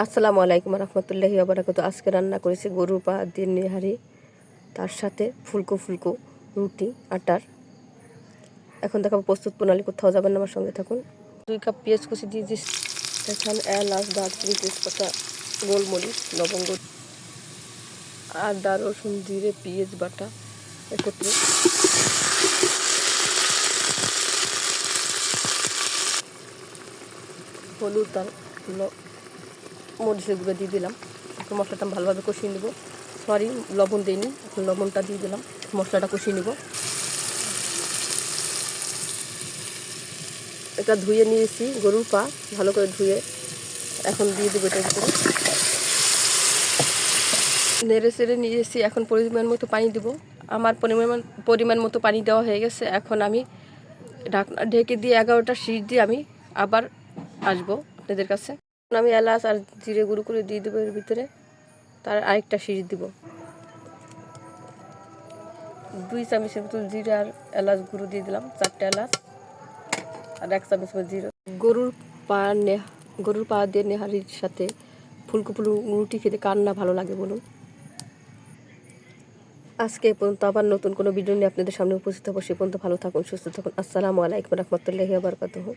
আসসালামু আলাইকুম রহমতুল্লাহি ওয়া বারাকাতুহু। আজকে রান্না করেছি গরুর পা দিয়ে নেহারি, তার সাথে ফুলকো ফুলকো রুটি আটার। এখন দেখাবো প্রস্তুত প্রণালী, কোথাও যাবেন না, আমার সঙ্গে থাকুন। 2 কাপ পেঁয়াজ কুচি দিয়ে দিচ্ছি, এখানে এলাচ, দারচিনি, তেজপাতা, গোলমরিচ, লবঙ্গ, আদা, রসুন, জিরে, পেঁয়াজ বাটা একত্রে হলুদ আর মরিচের গুঁড়ো দিয়ে দিলাম। এখন মশলাটা ভালোভাবে কষিয়ে নেব। সরি, লবণ দিইনি, এখন লবণটা দিয়ে দিলাম। মশলাটা কষিয়ে নেব। এটা ধুয়ে নিয়েছি গরুর পা, ভালো করে ধুয়ে এখন দিয়ে দেবো এটার ভিতরে। নেড়ে চেড়ে নিয়েছি, এখন পরিমাণ মতো পানি দেবো। আমার পরিমাণ মতো পানি দেওয়া হয়ে গেছে। এখন আমি ঢাকনা ঢেকে দিয়ে 11টা সিটি দিয়ে আমি আবার আসবো আপনাদের কাছে। আমি এলাচ আর জিরে গুঁড়ো করে দিয়ে দেবো এর ভিতরে, তার আরেকটা সিটি দিব। 2 চামচের মতো জিরে আর এলাচ গুঁড়ো দিয়ে দিলাম, 4টা এলাচ আর 1 চামচ জিরে। গরুর পা দিয়ে নেহারির সাথে ফুলকো রুটি খেতে কার না ভালো লাগে বলুন। আজকে এ পর্যন্ত, আবার নতুন কোনো ভিডিও নিয়ে আপনাদের সামনে উপস্থিত হবো। সে পর্যন্ত ভালো থাকুন, সুস্থ থাকুন। আসসালামু আলাইকুম রহমতুল্লাহি ওয়া বারাকাতুহু।